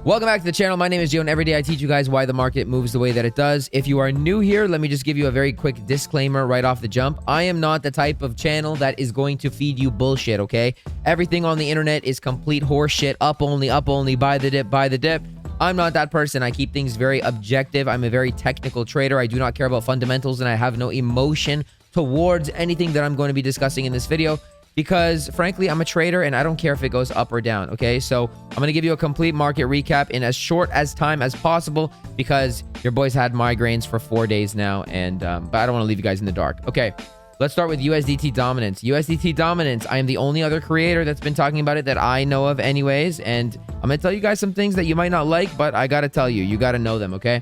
Welcome back to the channel. My name is Geo, and every day I teach you guys why the market moves the way that it does. If you are new here, let me just give you a very quick disclaimer right off the jump. I am not the type of channel that is going to feed you bullshit, okay? Everything on the internet is complete horseshit. Up only, buy the dip, buy the dip. I'm not that person. I keep things very objective. I'm a very technical trader. I do not care about fundamentals, and I have no emotion towards anything that I'm going to be discussing in this video. Because, frankly, I'm a trader and I don't care if it goes up or down, okay? So, I'm going to give you a complete market recap in as short as time as possible because your boy's had migraines for 4 days now, and but I don't want to leave you guys in the dark. Okay, let's start with USDT dominance. USDT dominance, I am the only other creator that's been talking about it that I know of anyways, and I'm going to tell you guys some things that you might not like, but I got to tell you, you got to know them, okay?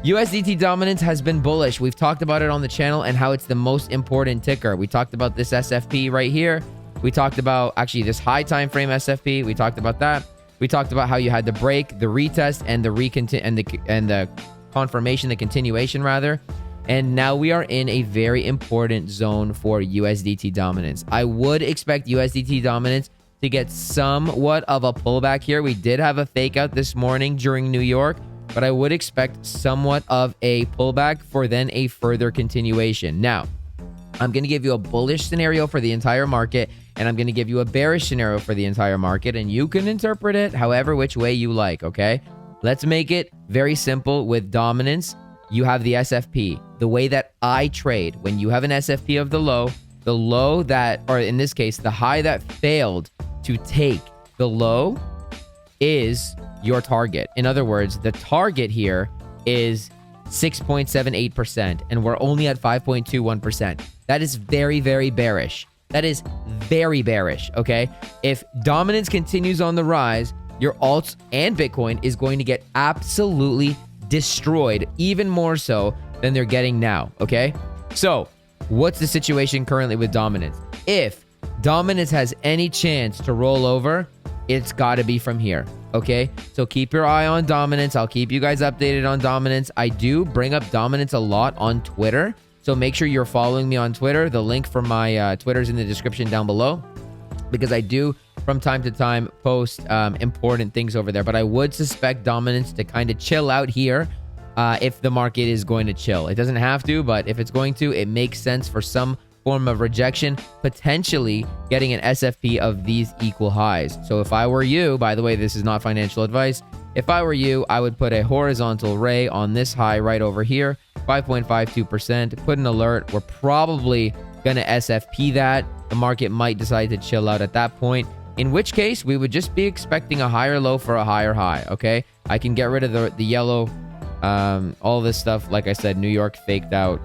USDT dominance has been bullish. We've talked about it on the channel and how it's the most important ticker. We talked about this SFP right here. We talked about actually this high time frame SFP. We talked about that. We talked about how you had the break, the retest, and the confirmation, the continuation rather. And now we are in a very important zone for USDT dominance. I would expect USDT dominance to get somewhat of a pullback here. We did have a fake out this morning during New York, but I would expect somewhat of a pullback for then a further continuation. Now, I'm going to give you a bullish scenario for the entire market, and I'm going to give you a bearish scenario for the entire market, and you can interpret it however which way you like, okay? Let's make it very simple with dominance. You have the SFP. The way that I trade, when you have an SFP of the low that, or in this case, the high that failed to take the low is your target. In other words, the target here is 6.78%, and we're only at 5.21%. That is very, very bearish. That is very bearish, okay? If dominance continues on the rise, your alts and Bitcoin is going to get absolutely destroyed, even more so than they're getting now, okay? So, what's the situation currently with dominance? If dominance has any chance to roll over, it's got to be from here, okay? So keep your eye on dominance. I'll keep you guys updated on dominance. I do bring up dominance a lot on Twitter, so make sure you're following me on Twitter. The link for my Twitter is in the description down below, because I do, from time to time, post important things over there. But I would suspect dominance to kind of chill out here if the market is going to chill. It doesn't have to, but if it's going to, it makes sense for some form of rejection, potentially getting an SFP of these equal highs. So if I were you, by the way, this is not financial advice. If I were you, I would put a horizontal ray on this high right over here, 5.52%, put an alert. We're probably going to SFP that. The market might decide to chill out at that point, in which case we would just be expecting a higher low for a higher high, okay? I can get rid of the yellow, all this stuff. Like I said, New York faked out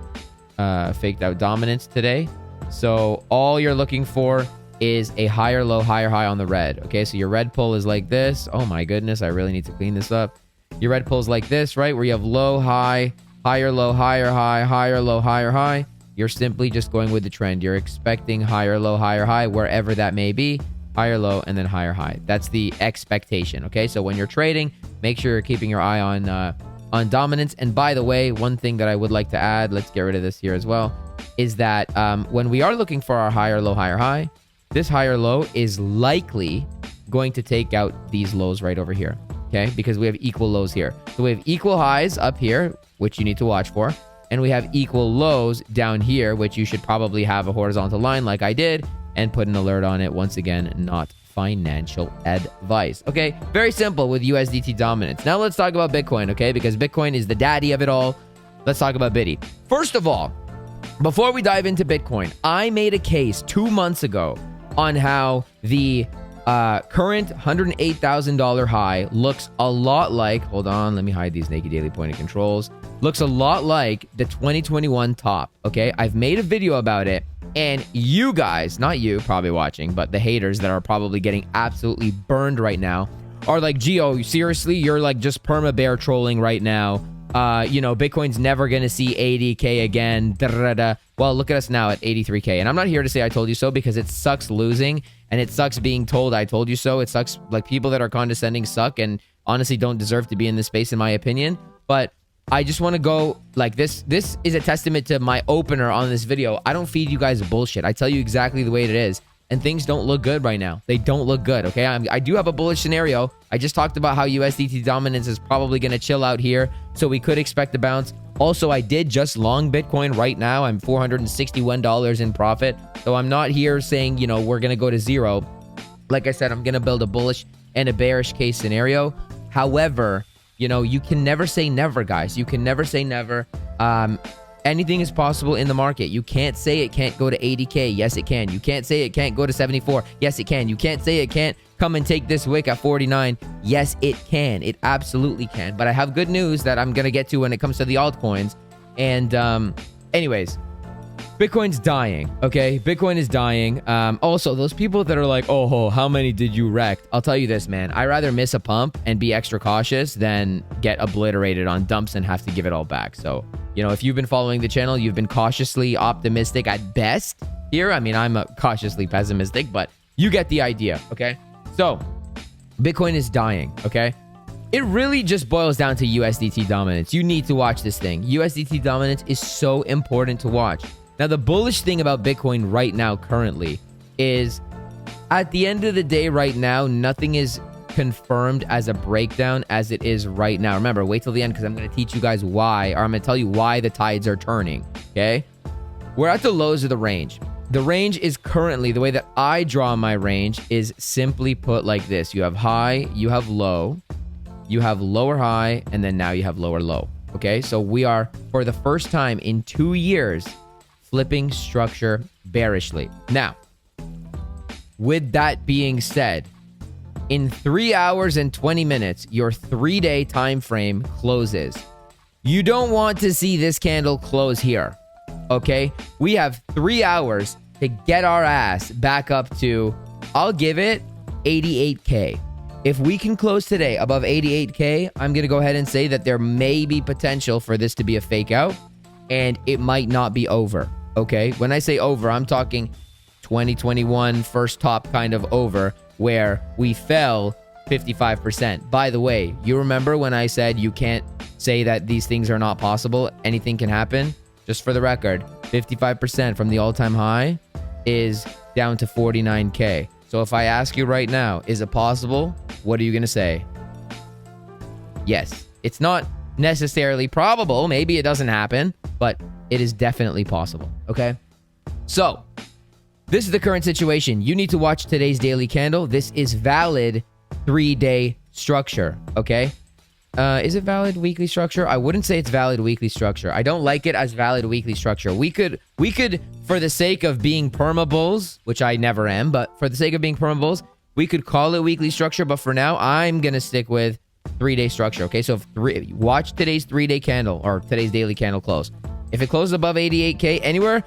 dominance today. So all you're looking for is a higher low, higher high on the red. Okay, so your red pull is like this. Oh my goodness, I really need to clean this up. Your red pull is like this, right? Where you have low, high, higher low, higher high, higher low, higher high. You're simply just going with the trend. You're expecting higher low, higher high, wherever that may be. Higher low and then higher high. That's the expectation. Okay, so when you're trading, make sure you're keeping your eye on dominance. And by the way, one thing that I would like to add, let's get rid of this here as well, is that when we are looking for our higher low, higher high, this higher low is likely going to take out these lows right over here, okay? Because we have equal lows here. So we have equal highs up here, which you need to watch for, and we have equal lows down here, which you should probably have a horizontal line like I did and put an alert on it. Once again, not financial advice. Okay, very simple with USDT dominance. Now let's talk about Bitcoin, okay? Because Bitcoin is the daddy of it all. Let's talk about Biddy. First of all, before we dive into Bitcoin, I made a case 2 months ago on how the current $108,000 high looks a lot like, hold on, let me hide these naked daily pointed controls, looks a lot like the 2021 top, okay? I've made a video about it, and you guys, not you probably watching, but the haters that are probably getting absolutely burned right now are like, Geo, seriously, you're like just perma bear trolling right now. You know, Bitcoin's never going to see 80K again. Well, look at us now at 83K. And I'm not here to say I told you so, because it sucks losing and it sucks being told I told you so. It sucks, like, people that are condescending suck and honestly don't deserve to be in this space, in my opinion. But I just want to go like this. This is a testament to my opener on this video. I don't feed you guys bullshit. I tell you exactly the way it is. And things don't look good right now. They don't look good, okay? I do have a bullish scenario, I just talked about how USDT dominance is probably going to chill out here, so we could expect a bounce. Also, I did just long Bitcoin right now. I'm $461 in profit. So I'm not here saying, you know, we're going to go to zero. Like I said, I'm going to build a bullish and a bearish case scenario. However, you know, you can never say never, guys. You can never say never. Anything is possible in the market. You can't say it can't go to 80K. Yes, it can. You can't say it can't go to 74. Yes, it can. You can't say it can't come and take this wick at 49. Yes, it can. It absolutely can. But I have good news that I'm going to get to when it comes to the altcoins. And anyways, Bitcoin's dying, okay? Bitcoin is dying. Also, those people that are like, oh, how many did you wreck? I'll tell you this, man. I'd rather miss a pump and be extra cautious than get obliterated on dumps and have to give it all back. So, you know, if you've been following the channel, you've been cautiously optimistic at best here. I mean, I'm cautiously pessimistic, but you get the idea, okay? So, Bitcoin is dying, okay? It really just boils down to USDT dominance. You need to watch this thing. USDT dominance is so important to watch. Now, the bullish thing about Bitcoin right now currently is at the end of the day right now, nothing is confirmed as a breakdown as it is right now. Remember, wait till the end because I'm going to teach you guys why, or I'm going to tell you why the tides are turning, okay? We're at the lows of the range. The range is currently, the way that I draw my range is simply put like this. You have high, you have low, you have lower high, and then now you have lower low, okay? So we are, for the first time in 2 years, flipping structure bearishly. Now, with that being said, in 3 hours and 20 minutes, your 3-day time frame closes. You don't want to see this candle close here, okay? We have 3 hours to get our ass back up to, I'll give it 88K. If we can close today above 88K, I'm going to go ahead and say that there may be potential for this to be a fake out, and it might not be over. Okay, when I say over, I'm talking 2021 first top kind of over where we fell 55%. By the way, you remember when I said you can't say that these things are not possible? Anything can happen. Just for the record, 55% from the all-time high is down to 49K. So if I ask you right now, is it possible? What are you going to say? Yes. It's not necessarily probable. Maybe it doesn't happen, but it is definitely possible, okay? So, this is the current situation. You need to watch today's daily candle. This is valid 3-day structure, okay? Is it valid weekly structure? I wouldn't say it's valid weekly structure. I don't like it as valid weekly structure. We could, for the sake of being perma-bulls, which I never am, but for the sake of being perma-bulls, we could call it weekly structure, but for now, I'm going to stick with 3-day structure, okay? So, watch today's 3-day candle, or today's daily candle close. If it closes above 88K, anywhere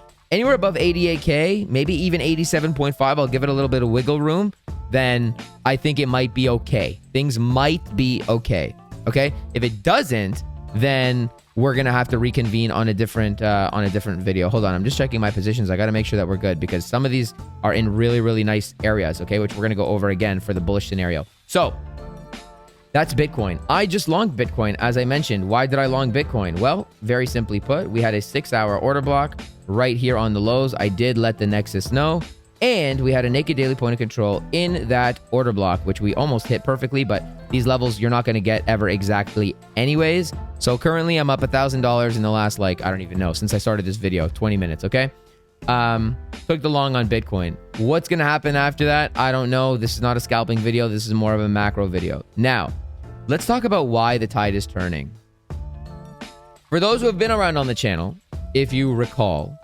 above 88K, maybe even 87.5, I'll give it a little bit of wiggle room, then I think it might be okay. Things might be okay, okay? If it doesn't, then we're going to have to reconvene on a different video. Hold on, I'm just checking my positions. I got to make sure that we're good because some of these are in really, really nice areas, okay? Which we're going to go over again for the bullish scenario. So, that's Bitcoin. I just longed Bitcoin, as I mentioned. Why did I long Bitcoin? Well, very simply put, we had a 6-hour order block right here on the lows. I did let the Nexus know, and we had a naked daily point of control in that order block, which we almost hit perfectly, but these levels you're not going to get ever exactly anyways. So currently I'm up $1,000 in the last, I don't even know, since I started this video, 20 minutes, okay? Took the long on Bitcoin. What's going to happen after that? I don't know. This is not a scalping video. This is more of a macro video. Now, let's talk about why the tide is turning. For those who have been around on the channel, if you recall,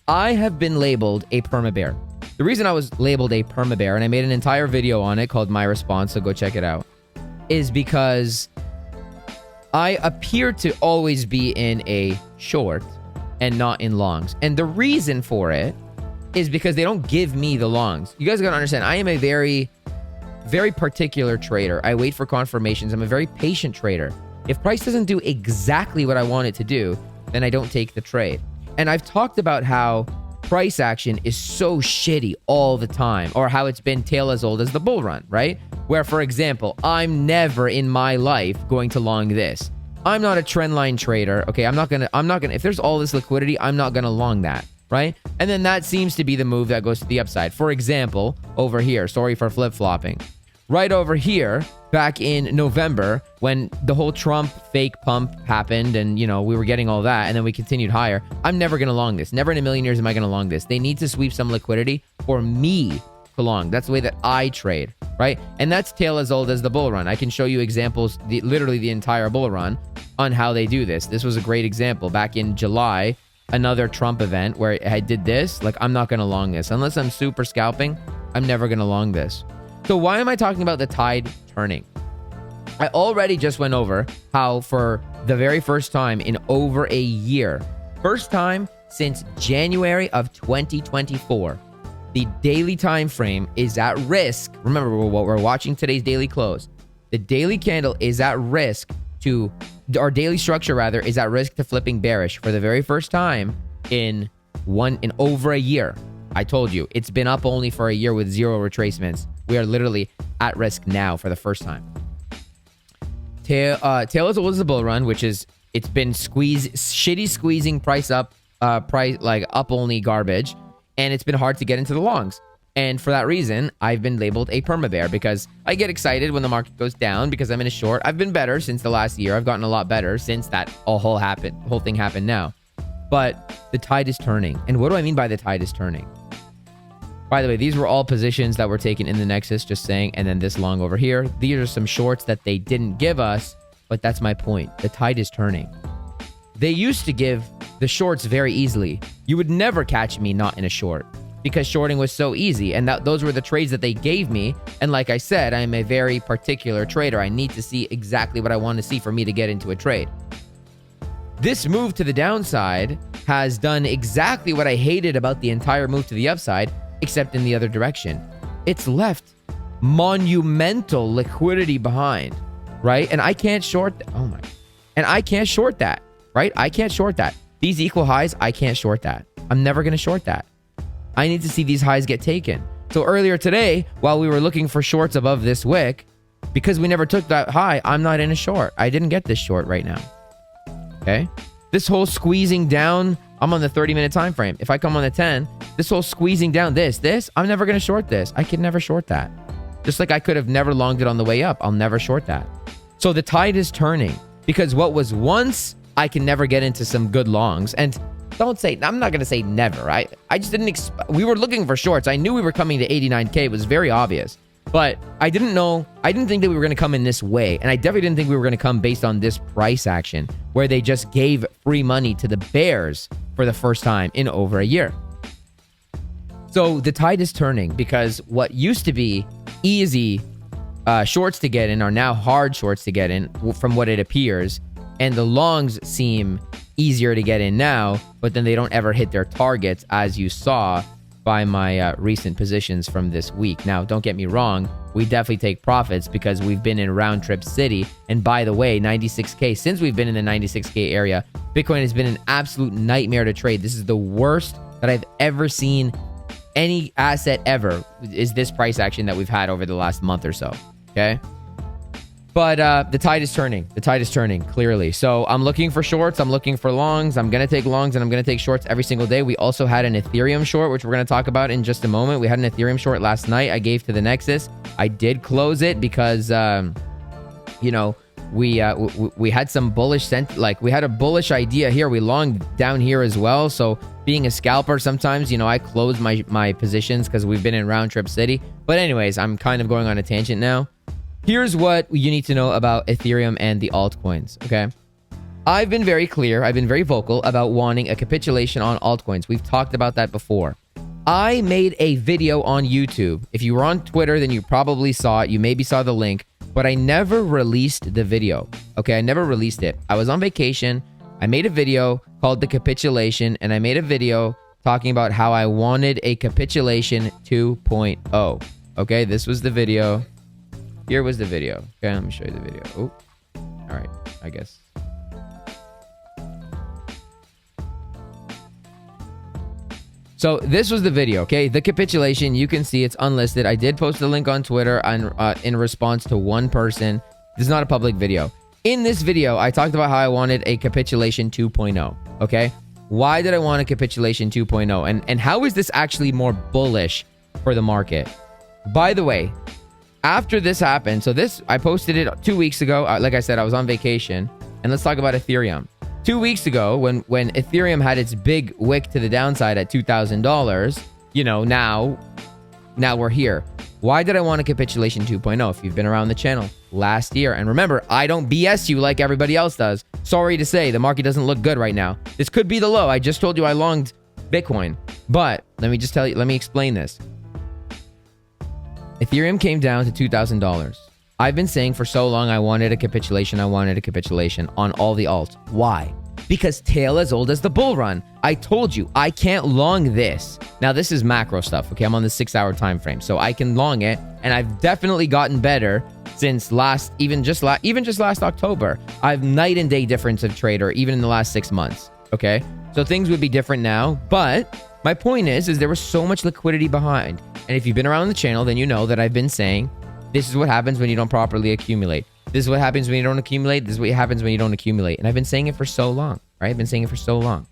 I have been labeled a perma-bear. The reason I was labeled a perma-bear, and I made an entire video on it called My Response, so go check it out, is because I appear to always be in a short and not in longs. And the reason for it is because they don't give me the longs. You guys gotta understand, I am a very particular trader. I wait for confirmations. I'm a very patient trader. If price doesn't do exactly what I want it to do, then I don't take the trade. And I've talked about how price action is so shitty all the time, or how it's been tail as old as the bull run, right? Where, for example, I'm never in my life going to long this. I'm not a trend line trader. Okay, I'm not gonna, if there's all this liquidity, I'm not gonna long that, right? And then that seems to be the move that goes to the upside. For example, over here, sorry for flip-flopping. right over here back in November when the whole Trump fake pump happened and, you know, we were getting all that and then we continued higher. I'm never going to long this. Never in a million years am I going to long this. They need to sweep some liquidity for me to long. That's the way that I trade, right? And that's tale as old as the bull run. I can show you examples, literally the entire bull run on how they do this. This was a great example back in July, another Trump event where I did this. Like, I'm not going to long this. Unless I'm super scalping, I'm never going to long this. So why am I talking about the tide turning? I already just went over how for the very first time in over a year, first time since January of 2024, the daily time frame is at risk. Remember what we're watching today's daily close. The daily candle is at risk to, our daily structure rather, is at risk to flipping bearish for the very first time in over a year. I told you, it's been up only for a year with zero retracements. We are literally at risk now for the first time. Tail as old as the bull run, which is, it's been shitty squeezing price up, like up only garbage. And it's been hard to get into the longs. And for that reason, I've been labeled a perma bear because I get excited when the market goes down because I'm in a short. I've been better since the last year. I've gotten a lot better since that whole thing happened now. But the tide is turning. And what do I mean by the tide is turning? By the way, these were all positions that were taken in the Nexus, just saying, and then this long over here. These are some shorts that they didn't give us, but that's my point. The tide is turning. They used to give the shorts very easily. You would never catch me not in a short because shorting was so easy. And those were the trades that they gave me. And like I said, I am a very particular trader. I need to see exactly what I want to see for me to get into a trade. This move to the downside has done exactly what I hated about the entire move to the upside, except in the other direction. It's left monumental liquidity behind, right? And I can't short and I can't short that, right? I can't short that. These equal highs, I can't short that. I'm never going to short that. I need to see these highs get taken. So earlier today, while we were looking for shorts above this wick, because we never took that high, I'm not in a short. I didn't get this short right now. Okay? This whole squeezing down, I'm on the 30-minute time frame. If I come on the 10, this whole squeezing down this, I'm never going to short this. I can never short that. Just like I could have never longed it on the way up. I'll never short that. So the tide is turning because what was once, I can never get into some good longs. And don't say, I'm not going to say never, right? I just didn't, we were looking for shorts. I knew we were coming to 89K. It was very obvious. But I didn't think that we were going to come in this way. And I definitely didn't think we were going to come based on this price action where they just gave free money to the bears for the first time in over a year. So the tide is turning because what used to be easy shorts to get in are now hard shorts to get in from what it appears. And the longs seem easier to get in now, but then they don't ever hit their targets, as you saw by my recent positions from this week. Now, don't get me wrong. We definitely take profits because we've been in round trip city. And by the way, 96K, since we've been in the 96K area, Bitcoin has been an absolute nightmare to trade. This is the worst that I've ever seen any asset ever, is this price action that we've had over the last month or so. Okay. But the tide is turning. The tide is turning, clearly. So I'm looking for shorts. I'm looking for longs. I'm going to take longs and I'm going to take shorts every single day. We also had an Ethereum short, which we're going to talk about in just a moment. We had an Ethereum short last night. I gave to the Nexus. I did close it because, you know, we had some bullish we had a bullish idea here. We longed down here as well. So being a scalper, sometimes, you know, I close my positions because we've been in round trip city. But anyways, I'm kind of going on a tangent now. Here's what you need to know about Ethereum and the altcoins, okay? I've been very clear, I've been very vocal about wanting a capitulation on altcoins. We've talked about that before. I made a video on YouTube. If you were on Twitter, then you probably saw it. You maybe saw the link, but I never released the video, okay? I never released it. I was on vacation. I made a video called The Capitulation, and I made a video talking about how I wanted a capitulation 2.0, okay? This was the video. Here was the video. Okay, let me show you the video. Oh, all right, I guess. So this was the video, okay? The capitulation, you can see it's unlisted. I did post the link on Twitter in response to one person. This is not a public video. In this video, I talked about how I wanted a capitulation 2.0, okay? Why did I want a capitulation 2.0? And how is this actually more bullish for the market? By the way, After this happened, so this, I posted it 2 weeks ago. Like I said, I was on vacation. And let's talk about Ethereum. 2 weeks ago, when Ethereum had its big wick to the downside at $2,000, you know, now we're here. Why did I want a capitulation 2.0? If you've been around the channel last year, and remember, I don't BS you like everybody else does. Sorry to say, the market doesn't look good right now. This could be the low. I just told you I longed Bitcoin. But let me just tell you, let me explain this. Ethereum came down to $2,000. I've been saying for so long I wanted a capitulation on all the alts. Why? Because tail as old as the bull run. I told you, I can't long this. Now, this is macro stuff, okay? I'm on the 6-hour time frame, so I can long it, and I've definitely gotten better since even just last October. I've night and day difference of trader, even in the last 6 months, okay? So things would be different now, but my point is there was so much liquidity behind. And if you've been around the channel, then you know that I've been saying, this is what happens when you don't properly accumulate. This is what happens when you don't accumulate. This is what happens when you don't accumulate. And I've been saying it for so long, right? I've been saying it for so long.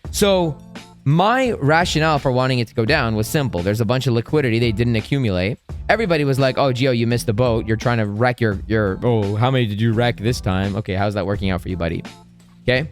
So my rationale for wanting it to go down was simple. There's a bunch of liquidity. They didn't accumulate. Everybody was like, oh, Geo, you missed the boat. You're trying to wreck your, oh, how many did you wreck this time? Okay, how's that working out for you, buddy? Okay.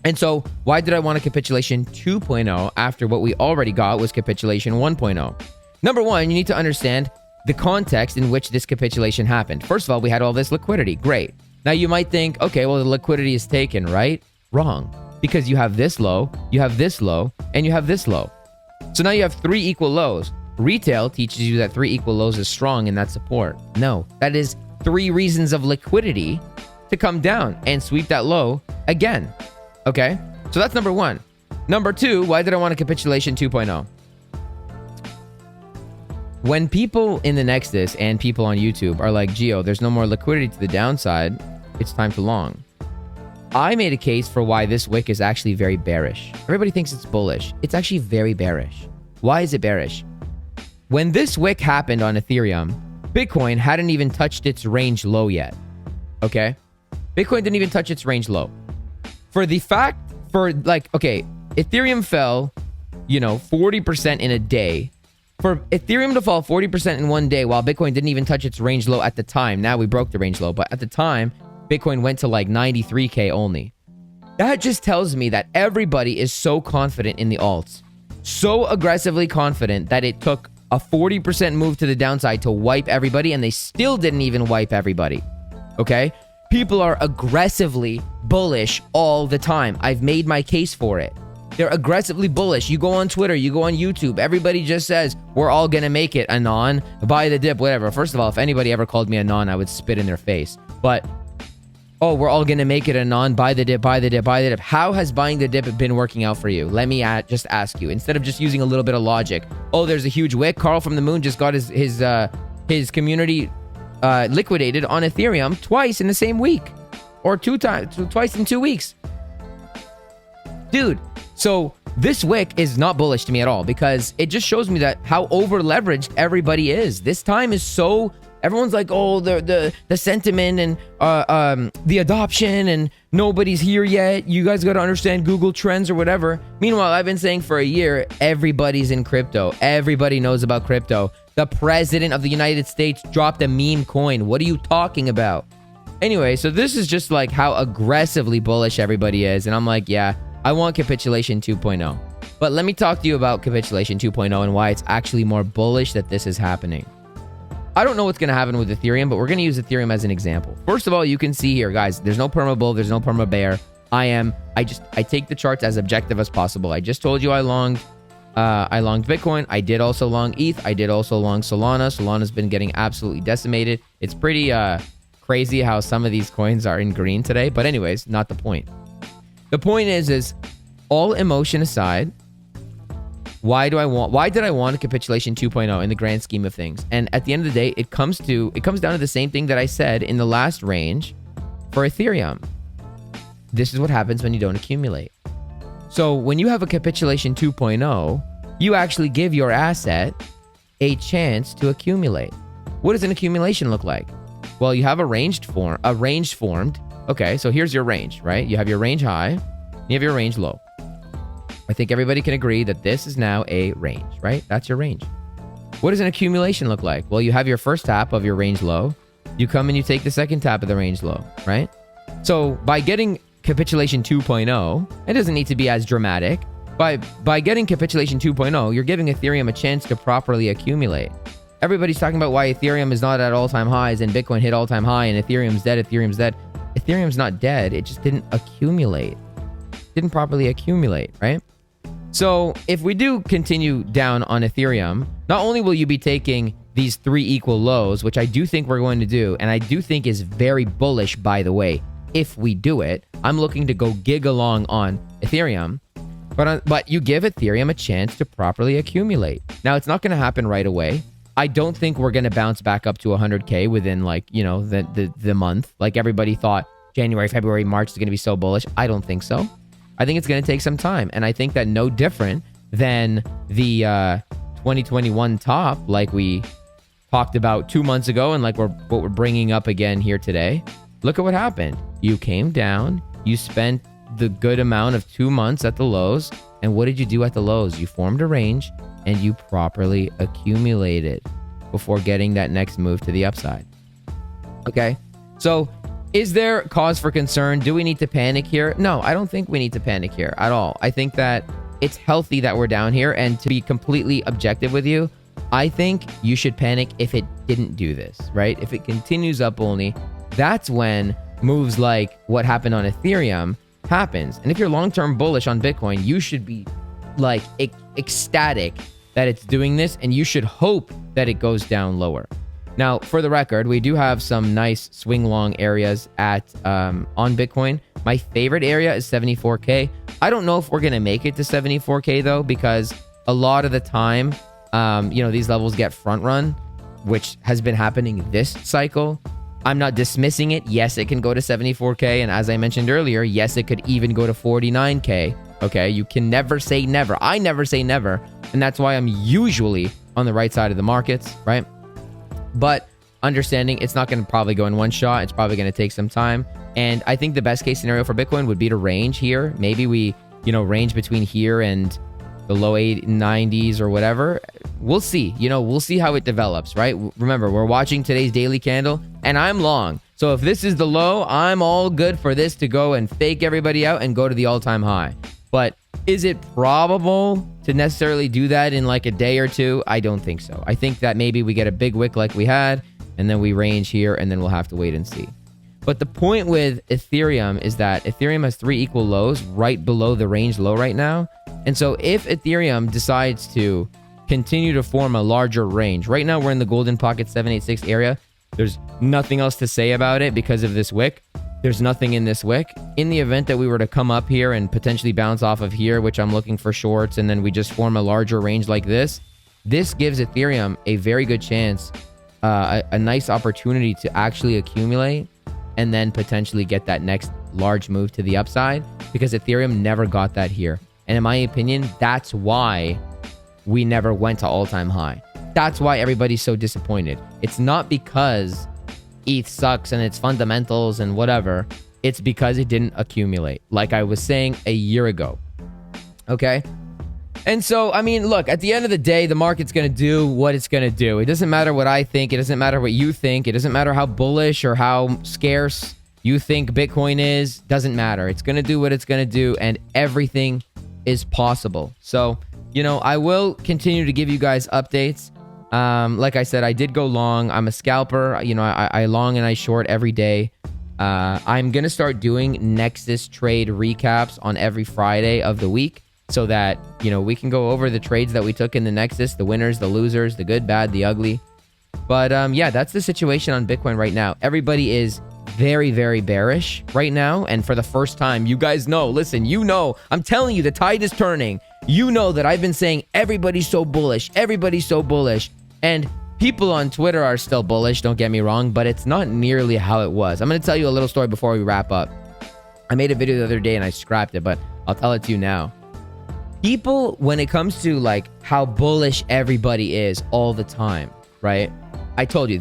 And so why did I want a capitulation 2.0 after what we already got was capitulation 1.0? Number one, you need to understand the context in which this capitulation happened. First of all, we had all this liquidity. Great. Now you might think, okay, well, the liquidity is taken, right? Wrong. Because you have this low, you have this low, and you have this low. So now you have 3 equal lows. Retail teaches you that 3 equal lows is strong in that support. No, that is 3 reasons of liquidity to come down and sweep that low again. Okay? So that's number one. Number two, why did I want a capitulation 2.0? When people in the Nexus and people on YouTube are like, Geo, there's no more liquidity to the downside, it's time to long. I made a case for why this wick is actually very bearish. Everybody thinks it's bullish. It's actually very bearish. Why is it bearish? When this wick happened on Ethereum, Bitcoin hadn't even touched its range low yet. Okay? Bitcoin didn't even touch its range low. Ethereum fell, 40% in a day. For Ethereum to fall 40% in one day while Bitcoin didn't even touch its range low at the time. Now we broke the range low, but at the time, Bitcoin went to like 93K only. That just tells me that everybody is so confident in the alts. So aggressively confident that it took a 40% move to the downside to wipe everybody, and they still didn't even wipe everybody. Okay? People are aggressively bullish all the time. I've made my case for it. They're aggressively bullish. You go on Twitter, you go on YouTube, everybody just says, we're all gonna make it, Anon, buy the dip, whatever. First of all, if anybody ever called me Anon, I would spit in their face. But, oh, we're all gonna make it, Anon, buy the dip, buy the dip, buy the dip. How has buying the dip been working out for you? Let me just ask you. Instead of just using a little bit of logic. Oh, there's a huge wick. Carl from the Moon just got his community liquidated on Ethereum twice in the same week. Or twice in 2 weeks. Dude. So this wick is not bullish to me at all because it just shows me that how over leveraged everybody is. This time is so everyone's like, oh, the sentiment and the adoption and nobody's here yet. You guys got to understand Google Trends or whatever. Meanwhile, I've been saying for a year, everybody's in crypto. Everybody knows about crypto. The president of the United States dropped a meme coin. What are you talking about? Anyway, so this is just like how aggressively bullish everybody is. And I'm like, yeah. I want capitulation 2.0. But let me talk to you about capitulation 2.0 and why it's actually more bullish that this is happening. I don't know what's going to happen with Ethereum, but we're going to use Ethereum as an example. First of all, you can see here, guys, there's no perma bull, there's no perma bear. I take the charts as objective as possible. I just told you I longed Bitcoin. I did also long ETH. I did also long Solana. Solana's been getting absolutely decimated. It's pretty crazy how some of these coins are in green today. But anyways, not the point. The point is all emotion aside, why did I want a capitulation 2.0 in the grand scheme of things? And at the end of the day, it comes down to the same thing that I said in the last range for Ethereum. This is what happens when you don't accumulate. So when you have a capitulation 2.0, you actually give your asset a chance to accumulate. What does an accumulation look like? Well, you have a range formed. Okay, so here's your range, right? You have your range high, you have your range low. I think everybody can agree that this is now a range, right? That's your range. What does an accumulation look like? Well, you have your first tap of your range low. You come and you take the second tap of the range low, right? So by getting capitulation 2.0, it doesn't need to be as dramatic. By getting capitulation 2.0, you're giving Ethereum a chance to properly accumulate. Everybody's talking about why Ethereum is not at all-time highs and Bitcoin hit all-time high and Ethereum's dead, Ethereum's dead. Ethereum's not dead. It just didn't accumulate. Didn't properly accumulate, right? So if we do continue down on Ethereum, not only will you be taking these 3 equal lows, which I do think we're going to do, and I do think is very bullish, by the way, if we do it. I'm looking to go gig along on Ethereum. But you give Ethereum a chance to properly accumulate. Now, it's not going to happen right away. I don't think we're going to bounce back up to 100K within, like, you know, the month. Like everybody thought January, February, March is going to be so bullish. I don't think so. I think it's going to take some time. And I think that no different than the 2021 top, like we talked about 2 months ago and like what we're bringing up again here today. Look at what happened. You came down, you spent the good amount of 2 months at the lows. And what did you do at the lows? You formed a range and you properly accumulated before getting that next move to the upside. Okay. So is there cause for concern? Do we need to panic here? No, I don't think we need to panic here at all. I think that it's healthy that we're down here. And to be completely objective with you, I think you should panic if it didn't do this, right? If it continues up only, that's when moves like what happened on Ethereum happens. And if you're long-term bullish on Bitcoin, you should be like ecstatic that it's doing this, and you should hope that it goes down lower. Now, for the record, we do have some nice swing long areas at on Bitcoin. My favorite area is 74K. I don't know if we're gonna make it to 74K though, because a lot of the time, you know, these levels get front run, which has been happening this cycle. I'm not dismissing it. Yes, it can go to 74K. And as I mentioned earlier, yes, it could even go to 49K. Okay, you can never say never. I never say never. And that's why I'm usually on the right side of the markets, right? But understanding it's not going to probably go in one shot. It's probably going to take some time. And I think the best case scenario for Bitcoin would be to range here. Maybe we, you know, range between here and the low 90s or whatever. We'll see. You know, we'll see how it develops, right? Remember, we're watching today's daily candle, and I'm long. So if this is the low, I'm all good for this to go and fake everybody out and go to the all-time high. But is it probable to necessarily do that in like a day or two? I don't think so. I think that maybe we get a big wick like we had, and then we range here, and then we'll have to wait and see. But the point with Ethereum is that Ethereum has 3 equal lows right below the range low right now. And so if Ethereum decides to continue to form a larger range, right now we're in the golden pocket 786 area. There's nothing else to say about it because of this wick. There's nothing in this wick. In the event that we were to come up here and potentially bounce off of here, which I'm looking for shorts, and then we just form a larger range like this, this gives Ethereum a very good chance, a nice opportunity to actually accumulate and then potentially get that next large move to the upside, because Ethereum never got that here. And in my opinion, that's why we never went to all-time high. That's why everybody's so disappointed. It's not because ETH sucks and its fundamentals and whatever. It's because it didn't accumulate, like I was saying a year ago. Okay? And so, I mean, look, at the end of the day, the market's going to do what it's going to do. It doesn't matter what I think. It doesn't matter what you think. It doesn't matter how bullish or how scarce you think Bitcoin is. Doesn't matter. It's going to do what it's going to do, and everything is possible. So, you know, I will continue to give you guys updates. Like I said, I did go long. I'm a scalper. You know, I long and I short every day. I'm going to start doing Nexus trade recaps on every Friday of the week, so that, you know, we can go over the trades that we took in the Nexus, the winners, the losers, the good, bad, the ugly. But yeah, that's the situation on Bitcoin right now. Everybody is very, very bearish right now. And for the first time, you guys know, listen, you know, I'm telling you, the tide is turning. You know that I've been saying everybody's so bullish. Everybody's so bullish. And people on Twitter are still bullish, don't get me wrong, but it's not nearly how it was. I'm going to tell you a little story before we wrap up. I made a video the other day and I scrapped it, but I'll tell it to you now. People, when it comes to like how bullish everybody is all the time, right? I told you,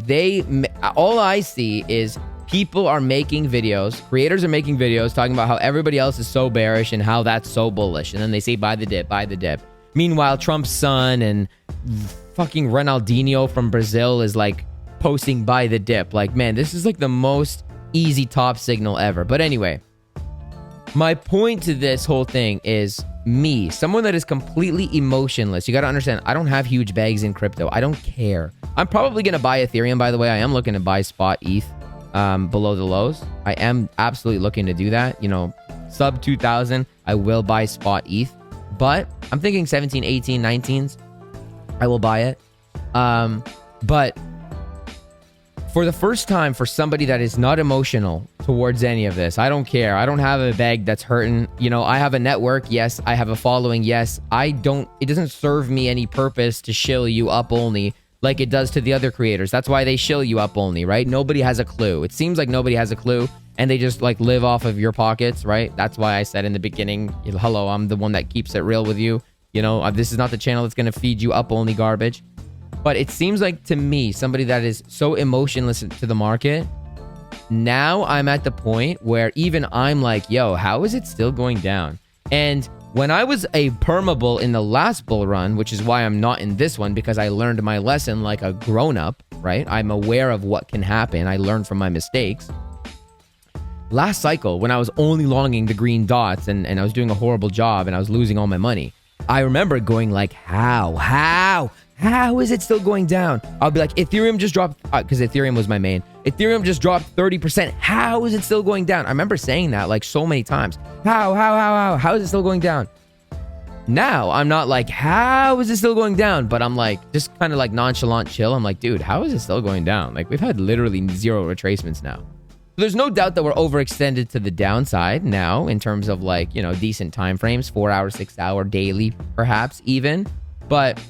all I see is people are making videos, creators are making videos talking about how everybody else is so bearish and how that's so bullish. And then they say, buy the dip, buy the dip. Meanwhile, Trump's son and fucking Ronaldinho from Brazil is like posting buy the dip. Like, man, this is like the most easy top signal ever. But anyway, my point to this whole thing is me, someone that is completely emotionless. You got to understand, I don't have huge bags in crypto. I don't care. I'm probably going to buy Ethereum, by the way. I am looking to buy spot ETH below the lows. I am absolutely looking to do that. You know, sub 2000, I will buy spot ETH. But I'm thinking 17, 18, 19s. I will buy it. But for the first time, for somebody that is not emotional towards any of this, I don't care. I don't have a bag that's hurting. You know, I have a network. Yes. I have a following. Yes. It doesn't serve me any purpose to shill you up only like it does to the other creators. That's why they shill you up only, right? Nobody has a clue. It seems like nobody has a clue and they just like live off of your pockets, right? That's why I said in the beginning, hello, I'm the one that keeps it real with you. You know, this is not the channel that's going to feed you up only garbage. But it seems like to me, somebody that is so emotionless to the market, now I'm at the point where even I'm like, yo, how is it still going down? And when I was a permabull in the last bull run, which is why I'm not in this one, because I learned my lesson like a grown-up, right? I'm aware of what can happen. I learned from my mistakes. Last cycle, when I was only longing the green dots and I was doing a horrible job and I was losing all my money, I remember going like, how is it still going down? I'll be like, Ethereum just dropped, because Ethereum was my main. Ethereum just dropped 30%. How is it still going down? I remember saying that like so many times. How is it still going down? Now, I'm not like, how is it still going down? But I'm like, just kind of like nonchalant chill. I'm like, dude, how is it still going down? Like, we've had literally 0 retracements now. There's no doubt that we're overextended to the downside now in terms of like, you know, decent time frames, 4 hour, 6 hour, daily, perhaps even. But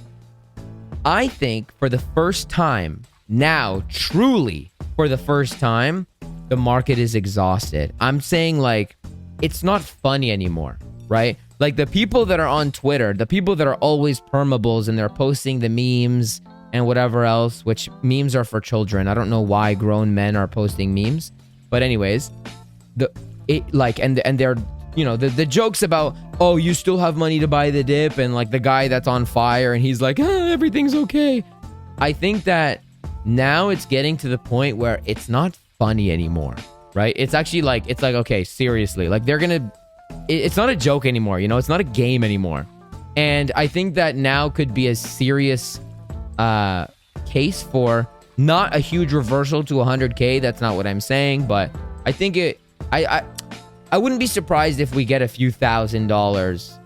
I think for the first time now, truly for the first time, the market is exhausted. I'm saying like, it's not funny anymore, right? Like the people that are on Twitter, the people that are always permabulls and they're posting the memes and whatever else, which memes are for children. I don't know why grown men are posting memes. But anyways, they're, you know, the jokes about, oh, you still have money to buy the dip, and like the guy that's on fire and he's like, everything's okay. I think that now it's getting to the point where it's not funny anymore, right? It's actually like, it's like, okay, seriously, like it's not a joke anymore, you know, it's not a game anymore. And I think that now could be a serious case for not a huge reversal to 100K. That's not what I'm saying, but I think I wouldn't be surprised if we get a few $1,000s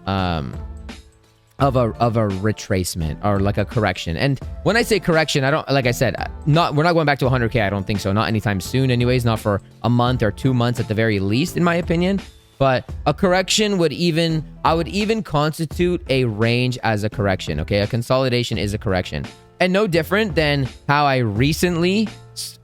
of a retracement or like a correction. And when I say correction, I don't, like I said, we're not going back to 100K. I don't think so. Not anytime soon anyways, not for a month or 2 months at the very least, in my opinion. But a correction would even constitute a range as a correction. Okay. A consolidation is a correction. And no different than how I recently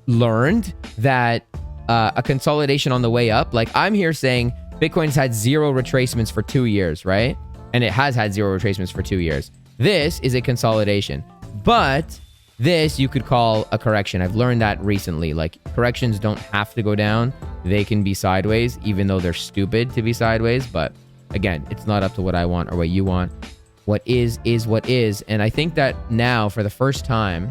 learned that a consolidation on the way up, like I'm here saying Bitcoin's had 0 retracements for 2 years, right? And it has had 0 retracements for 2 years. This is a consolidation, but this you could call a correction. I've learned that recently. Like corrections don't have to go down. They can be sideways, even though they're stupid to be sideways. But again, it's not up to what I want or what you want. What is what is. And I think that now for the first time,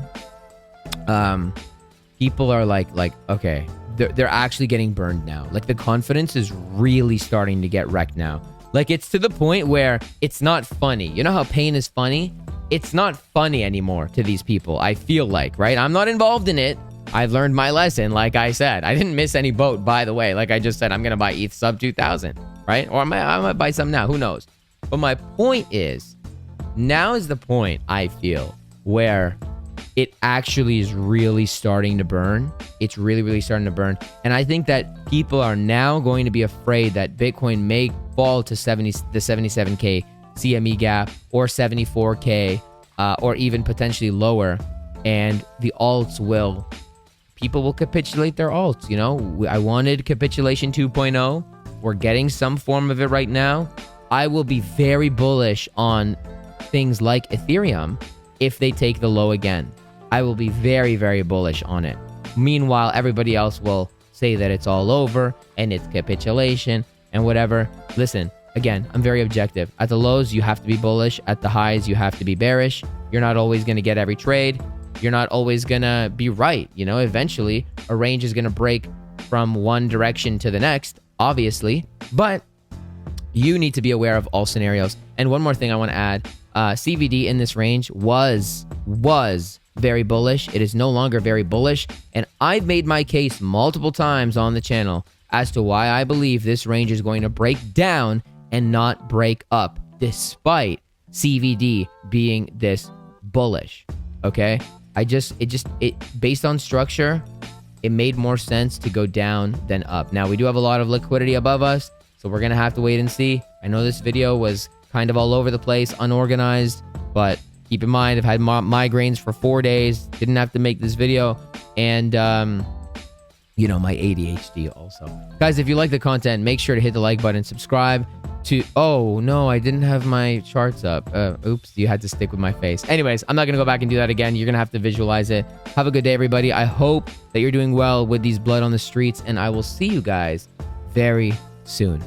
people are like, okay, they're actually getting burned now. Like the confidence is really starting to get wrecked now. Like it's to the point where it's not funny. You know how pain is funny? It's not funny anymore to these people. I feel like, right? I'm not involved in it. I've learned my lesson. Like I said, I didn't miss any boat, by the way. Like I just said, I'm going to buy ETH sub 2000, right? Or I might buy some now. Who knows? But my point is, now is the point, I feel, where it actually is really starting to burn. It's really, really starting to burn. And I think that people are now going to be afraid that Bitcoin may fall to the 77K CME gap or 74K or even potentially lower. And the alts people will capitulate their alts. You know, I wanted capitulation 2.0. We're getting some form of it right now. I will be very bullish on things like Ethereum if they take the low again. I will be very, very bullish on it. Meanwhile, everybody else will say that it's all over and it's capitulation and whatever. Listen, again, I'm very objective. At the lows, you have to be bullish. At the highs, you have to be bearish. You're not always going to get every trade. You're not always going to be right. You know, eventually a range is going to break from one direction to the next, obviously, but you need to be aware of all scenarios. And one more thing I want to add, CVD in this range was very bullish. It is no longer very bullish. And I've made my case multiple times on the channel as to why I believe this range is going to break down and not break up, despite CVD being this bullish. Okay. Based on structure, it made more sense to go down than up. Now we do have a lot of liquidity above us, so we're going to have to wait and see. I know this video was kind of all over the place, unorganized, but keep in mind, I've had migraines for 4 days, didn't have to make this video, and, you know, my ADHD also. Guys, if you like the content, make sure to hit the like button, subscribe to... Oh, no, I didn't have my charts up. Oops, you had to stick with my face. Anyways, I'm not going to go back and do that again. You're going to have to visualize it. Have a good day, everybody. I hope that you're doing well with these blood on the streets, and I will see you guys very soon.